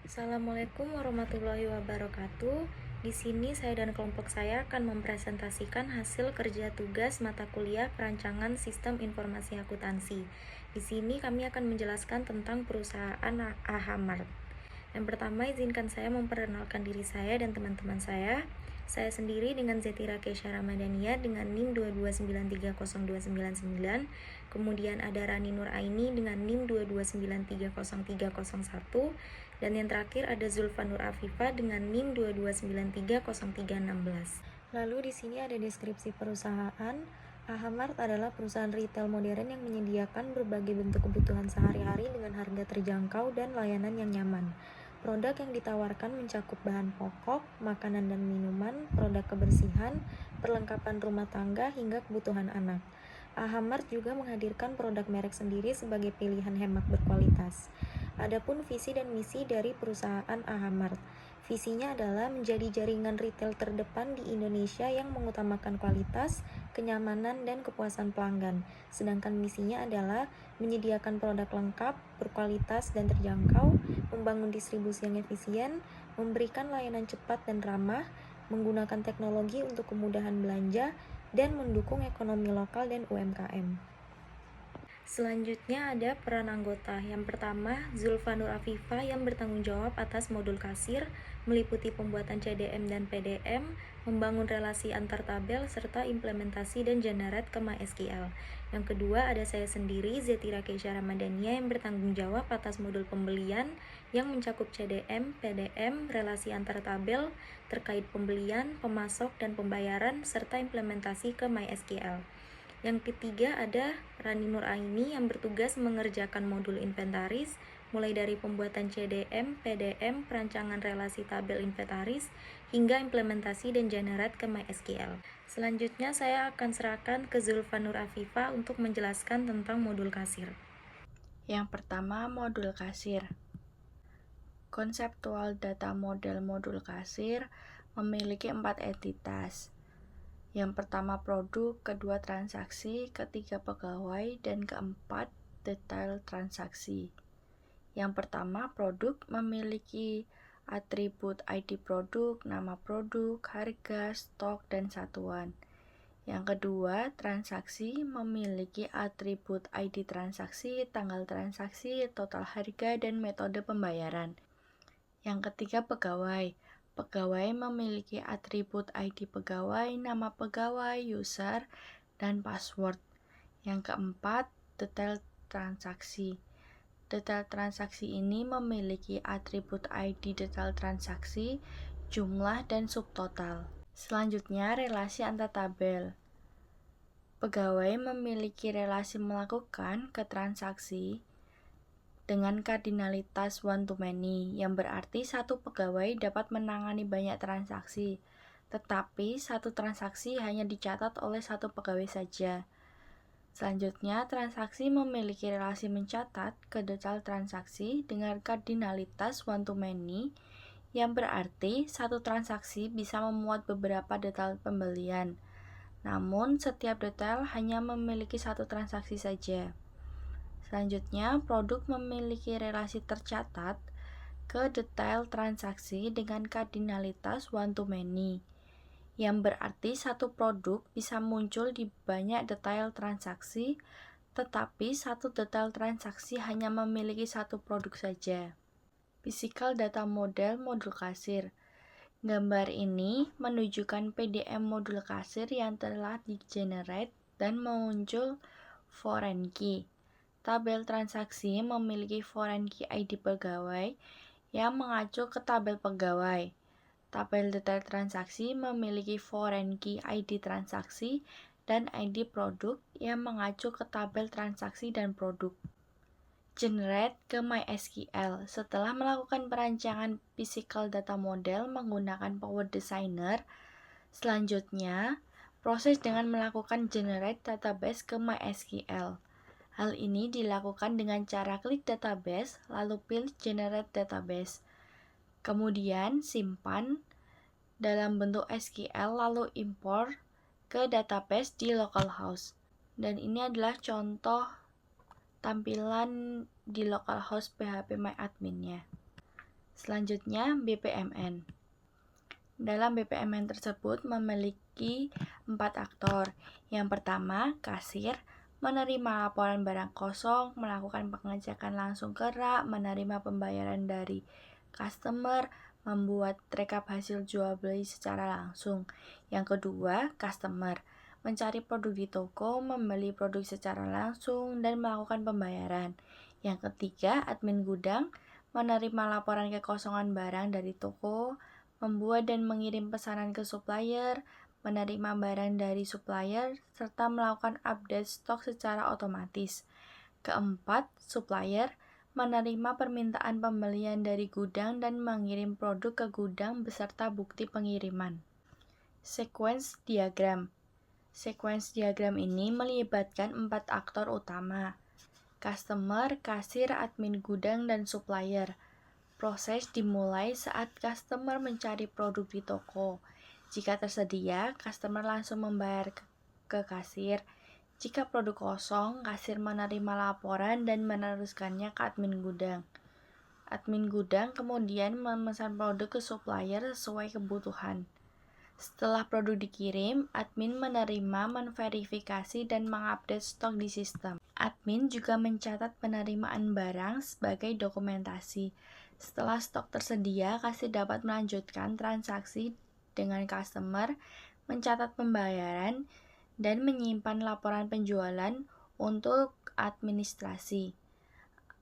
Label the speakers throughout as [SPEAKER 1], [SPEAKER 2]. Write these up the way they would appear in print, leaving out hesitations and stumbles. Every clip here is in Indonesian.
[SPEAKER 1] Assalamualaikum warahmatullahi wabarakatuh. Di sini saya dan kelompok saya akan mempresentasikan hasil kerja tugas mata kuliah perancangan sistem informasi akuntansi. Di sini kami akan menjelaskan tentang perusahaan Ahamart. Yang pertama, izinkan saya memperkenalkan diri saya dan teman-teman saya. Saya sendiri dengan Zetira Kesha Ramadhania dengan NIM 2293029. Kemudian ada Rani Nur Aini dengan NIM 229300301. Dan yang terakhir ada Zulfa Nur Afifa dengan NIM 229300316. Lalu di sini ada deskripsi perusahaan. Ahamart adalah perusahaan retail modern yang menyediakan berbagai bentuk kebutuhan sehari-hari dengan harga terjangkau dan layanan yang nyaman. Produk yang ditawarkan mencakup bahan pokok, makanan dan minuman, produk kebersihan, perlengkapan rumah tangga, hingga kebutuhan anak. Ahamart juga menghadirkan produk merek sendiri sebagai pilihan hemat berkualitas. Adapun visi dan misi dari perusahaan Ahamart. Visinya adalah menjadi jaringan retail terdepan di Indonesia yang mengutamakan kualitas, kenyamanan, dan kepuasan pelanggan. Sedangkan misinya adalah menyediakan produk lengkap, berkualitas, dan terjangkau, membangun distribusi yang efisien, memberikan layanan cepat dan ramah, menggunakan teknologi untuk kemudahan belanja, dan mendukung ekonomi lokal dan UMKM. Selanjutnya ada peran anggota. Yang pertama, Zulfa Nur Afifa yang bertanggung jawab atas modul kasir, meliputi pembuatan CDM dan PDM, membangun relasi antar tabel, serta implementasi dan generate ke MySQL. Yang kedua, ada saya sendiri, Zetira Kesha Ramadhania yang bertanggung jawab atas modul pembelian yang mencakup CDM, PDM, relasi antar tabel, terkait pembelian, pemasok, dan pembayaran, serta implementasi ke MySQL. Yang ketiga ada Rani Nur Aini yang bertugas mengerjakan modul inventaris, mulai dari pembuatan CDM, PDM, perancangan relasi tabel inventaris, hingga implementasi dan generate ke MySQL. Selanjutnya saya akan serahkan ke Zulfa Nur Afifa untuk menjelaskan tentang modul kasir.
[SPEAKER 2] Yang pertama, modul kasir. Konseptual data model modul kasir memiliki 4 entitas. Yang pertama produk, kedua transaksi, ketiga pegawai, dan keempat detail transaksi. Yang pertama produk memiliki atribut ID produk, nama produk, harga, stok, dan satuan. Yang kedua, transaksi memiliki atribut ID transaksi, tanggal transaksi, total harga, dan metode pembayaran. Yang ketiga, pegawai. Pegawai memiliki atribut ID pegawai, nama pegawai, user, dan password. Yang keempat, detail transaksi. Detail transaksi ini memiliki atribut ID detail transaksi, jumlah, dan subtotal. Selanjutnya, relasi antar tabel. Pegawai memiliki relasi melakukan ke transaksi dengan kardinalitas one to many, yang berarti satu pegawai dapat menangani banyak transaksi, tetapi satu transaksi hanya dicatat oleh satu pegawai saja. Selanjutnya, transaksi memiliki relasi mencatat ke detail transaksi dengan kardinalitas one to many, yang berarti satu transaksi bisa memuat beberapa detail pembelian. Namun, setiap detail hanya memiliki satu transaksi saja. Selanjutnya, produk memiliki relasi tercatat ke detail transaksi dengan kardinalitas one to many, yang berarti satu produk bisa muncul di banyak detail transaksi, tetapi satu detail transaksi hanya memiliki satu produk saja. Physical data model modul kasir. Gambar ini menunjukkan PDM modul kasir yang telah di-generate dan muncul foreign key. Tabel transaksi memiliki foreign key ID pegawai yang mengacu ke tabel pegawai. Tabel detail transaksi memiliki foreign key ID transaksi dan ID produk yang mengacu ke tabel transaksi dan produk. Generate ke MySQL. Setelah melakukan perancangan physical data model menggunakan Power Designer, selanjutnya proses dengan melakukan generate database ke MySQL. Hal ini dilakukan dengan cara klik database, lalu pilih generate database. Kemudian simpan dalam bentuk SQL, lalu import ke database di localhost. Dan ini adalah contoh tampilan di localhost PHP MyAdmin-nya. Selanjutnya, BPMN. Dalam BPMN tersebut memiliki 4 aktor. Yang pertama, kasir, menerima laporan barang kosong, melakukan pengecekan langsung ke rak, menerima pembayaran dari customer, membuat rekap hasil jual beli secara langsung. Yang kedua, customer, mencari produk di toko, membeli produk secara langsung, dan melakukan pembayaran. Yang ketiga, admin gudang, menerima laporan kekosongan barang dari toko, membuat dan mengirim pesanan ke supplier, menerima barang dari supplier, serta melakukan update stok secara otomatis. Keempat, supplier, menerima permintaan pembelian dari gudang dan mengirim produk ke gudang beserta bukti pengiriman. Sequence diagram. Sequence diagram ini melibatkan 4 aktor utama: customer, kasir, admin gudang, dan supplier. Proses dimulai saat customer mencari produk di toko. Jika tersedia, customer langsung membayar ke kasir. Jika produk kosong, kasir menerima laporan dan meneruskannya ke admin gudang. Admin gudang kemudian memesan produk ke supplier sesuai kebutuhan. Setelah produk dikirim, admin menerima, memverifikasi, dan mengupdate stok di sistem. Admin juga mencatat penerimaan barang sebagai dokumentasi. Setelah stok tersedia, kasir dapat melanjutkan transaksi dengan customer, mencatat pembayaran, dan menyimpan laporan penjualan untuk administrasi.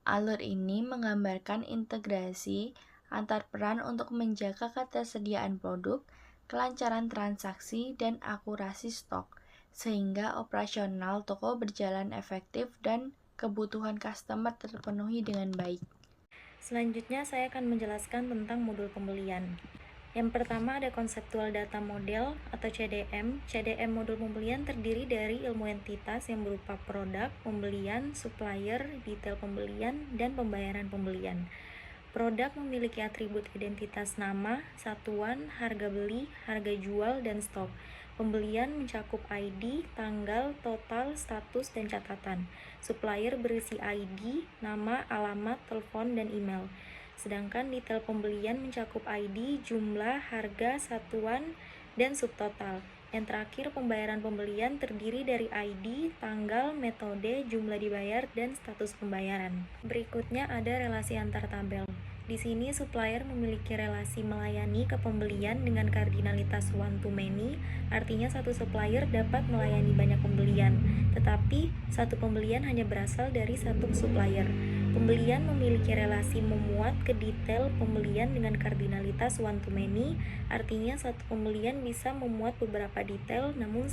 [SPEAKER 2] Alur ini menggambarkan integrasi antar peran untuk menjaga ketersediaan produk, kelancaran transaksi, dan akurasi stok, sehingga operasional toko berjalan efektif dan kebutuhan customer terpenuhi dengan baik.
[SPEAKER 1] Selanjutnya saya akan menjelaskan tentang modul pembelian. Yang pertama ada konseptual data model atau CDM. CDM modul pembelian terdiri dari ilmu entitas yang berupa produk, pembelian, supplier, detail pembelian, dan pembayaran pembelian. Produk memiliki atribut identitas nama, satuan, harga beli, harga jual, dan stok. Pembelian mencakup ID, tanggal, total, status, dan catatan. Supplier berisi ID, nama, alamat, telepon, dan email. Sedangkan detail pembelian mencakup ID, jumlah, harga, satuan, dan subtotal. Yang terakhir, pembayaran pembelian terdiri dari ID, tanggal, metode, jumlah dibayar, dan status pembayaran. Berikutnya ada relasi antar tabel. Di sini supplier memiliki relasi melayani ke pembelian dengan kardinalitas one to many, artinya satu supplier dapat melayani banyak pembelian, tetapi satu pembelian hanya berasal dari satu supplier. Pembelian memiliki relasi memuat ke detail pembelian dengan kardinalitas one to many, artinya satu pembelian bisa memuat beberapa detail, namun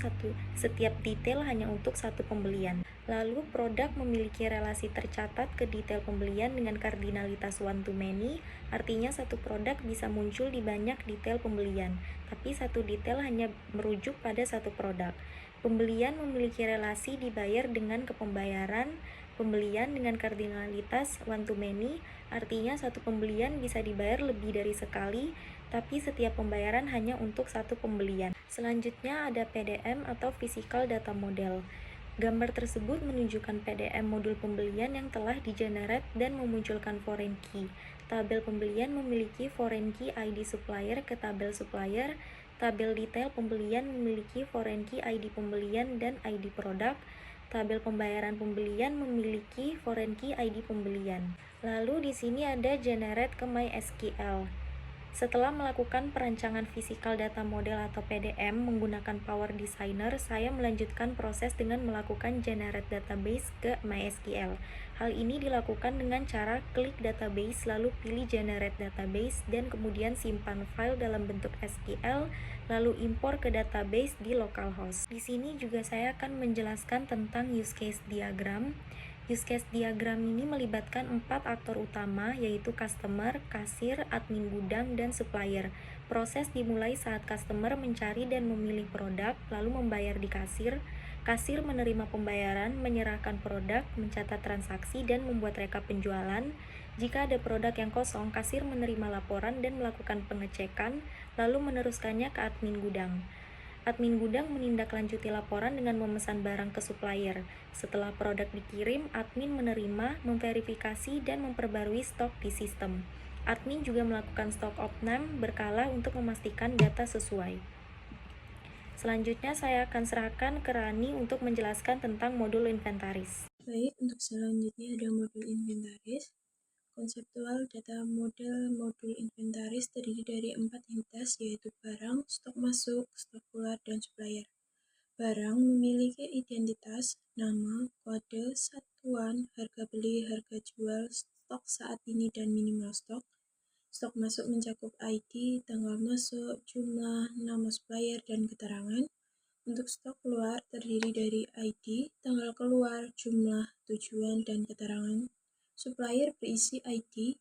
[SPEAKER 1] setiap detail hanya untuk satu pembelian. Lalu produk memiliki relasi tercatat ke detail pembelian dengan kardinalitas one to many, artinya satu produk bisa muncul di banyak detail pembelian, tapi satu detail hanya merujuk pada satu produk. Pembelian memiliki relasi dibayar dengan kepembayaran pembelian dengan kardinalitas one to many, artinya satu pembelian bisa dibayar lebih dari sekali, tapi setiap pembayaran hanya untuk satu pembelian. Selanjutnya ada PDM atau Physical Data Model. Gambar tersebut menunjukkan PDM modul pembelian yang telah di-generate dan memunculkan foreign key. Tabel pembelian memiliki foreign key ID supplier ke tabel supplier. Tabel detail pembelian memiliki foreign key ID pembelian dan ID produk. Tabel pembayaran pembelian memiliki foreign key ID pembelian. Lalu di sini ada generate ke MySQL. Setelah melakukan perancangan physical data model atau PDM menggunakan Power Designer, saya melanjutkan proses dengan melakukan generate database ke MySQL. Hal ini dilakukan dengan cara klik database lalu pilih generate database dan kemudian simpan file dalam bentuk SQL lalu impor ke database di localhost. Di sini juga saya akan menjelaskan tentang use case diagram. Use case diagram ini melibatkan 4 aktor utama, yaitu customer, kasir, admin gudang, dan supplier. Proses dimulai saat customer mencari dan memilih produk, lalu membayar di kasir. Kasir menerima pembayaran, menyerahkan produk, mencatat transaksi, dan membuat rekap penjualan. Jika ada produk yang kosong, kasir menerima laporan dan melakukan pengecekan, lalu meneruskannya ke admin gudang. Admin gudang menindaklanjuti laporan dengan memesan barang ke supplier. Setelah produk dikirim, admin menerima, memverifikasi, dan memperbarui stok di sistem. Admin juga melakukan stock opname berkala untuk memastikan data sesuai. Selanjutnya saya akan serahkan ke Rani untuk menjelaskan tentang modul inventaris.
[SPEAKER 3] Baik, untuk selanjutnya ada modul inventaris. Konseptual data modul inventaris terdiri dari 4 entitas, yaitu barang, stok masuk, stok keluar, dan supplier. Barang memiliki identitas, nama, kode, satuan, harga beli, harga jual, stok saat ini, dan minimal stok. Stok masuk mencakup ID, tanggal masuk, jumlah, nama supplier, dan keterangan. Untuk stok keluar terdiri dari ID, tanggal keluar, jumlah, tujuan, dan keterangan. Supplier berisi ID,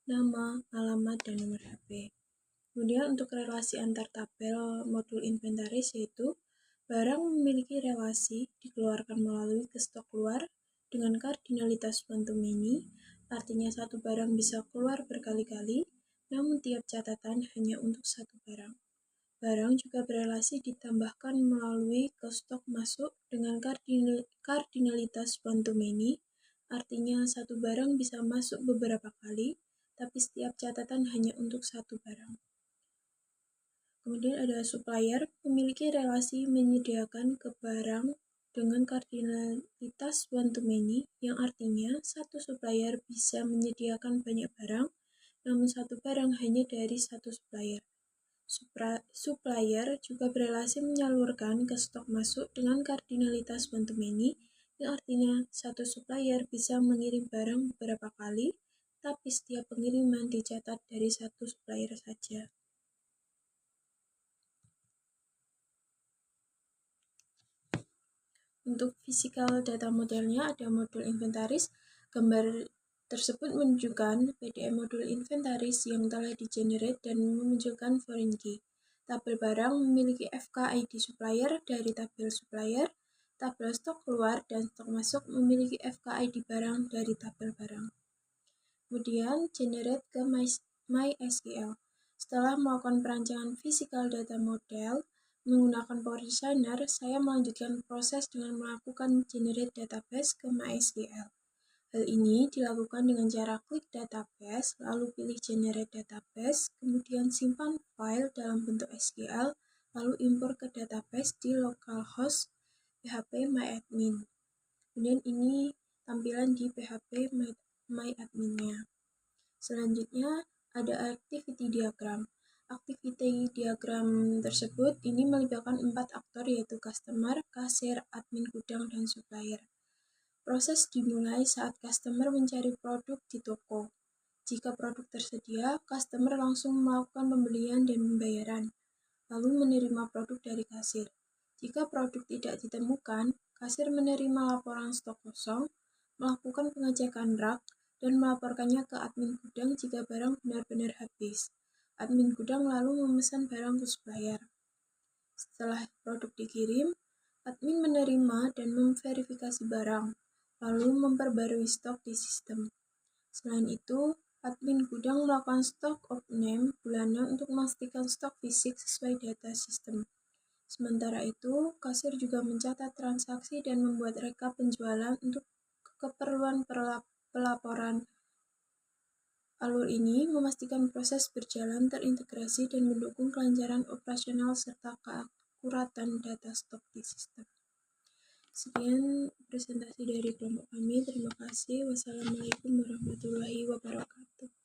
[SPEAKER 3] nama, alamat, dan nomor HP. Kemudian untuk relasi antar tabel modul inventaris yaitu barang memiliki relasi dikeluarkan melalui ke stok keluar dengan kardinalitas one to many, artinya satu barang bisa keluar berkali-kali, namun tiap catatan hanya untuk satu barang. Barang juga berelasi ditambahkan melalui ke stok masuk dengan kardinalitas one to many, artinya satu barang bisa masuk beberapa kali, tapi setiap catatan hanya untuk satu barang. Kemudian ada supplier, memiliki relasi menyediakan ke barang dengan kardinalitas one to many, yang artinya satu supplier bisa menyediakan banyak barang, namun satu barang hanya dari satu supplier. Supplier juga berelasi menyalurkan ke stok masuk dengan kardinalitas one to many, yang artinya satu supplier bisa mengirim barang beberapa kali, tapi setiap pengiriman dicatat dari satu supplier saja. Untuk physical data modelnya ada modul inventaris. Gambar tersebut menunjukkan PDM modul inventaris yang telah di-generate dan memunculkan foreign key. Tabel barang memiliki FK ID supplier dari tabel supplier. Tabel stok keluar dan stok masuk memiliki FK ID barang dari tabel barang. Kemudian generate ke MySQL. Setelah melakukan perancangan physical data model menggunakan Power Designer, saya melanjutkan proses dengan melakukan generate database ke MySQL. Hal ini dilakukan dengan cara klik database, lalu pilih generate database, kemudian simpan file dalam bentuk SQL, lalu import ke database di localhost PHP MyAdmin. Kemudian ini tampilan di PHP MyAdmin-nya. Selanjutnya ada activity diagram. Activity diagram tersebut ini melibatkan 4 aktor yaitu customer, kasir, admin gudang, dan supplier. Proses dimulai saat customer mencari produk di toko. Jika produk tersedia, customer langsung melakukan pembelian dan pembayaran, lalu menerima produk dari kasir. Jika produk tidak ditemukan, kasir menerima laporan stok kosong, melakukan pengecekan rak, dan melaporkannya ke admin gudang jika barang benar-benar habis. Admin gudang lalu memesan barang ke supplier. Setelah produk dikirim, admin menerima dan memverifikasi barang, lalu memperbarui stok di sistem. Selain itu, admin gudang melakukan stock opname bulanan untuk memastikan stok fisik sesuai data sistem. Sementara itu, kasir juga mencatat transaksi dan membuat rekap penjualan untuk keperluan pelaporan. Alur ini memastikan proses berjalan terintegrasi dan mendukung kelancaran operasional serta keakuratan data stok di sistem. Sekian presentasi dari kelompok kami. Terima kasih. Wassalamualaikum warahmatullahi wabarakatuh.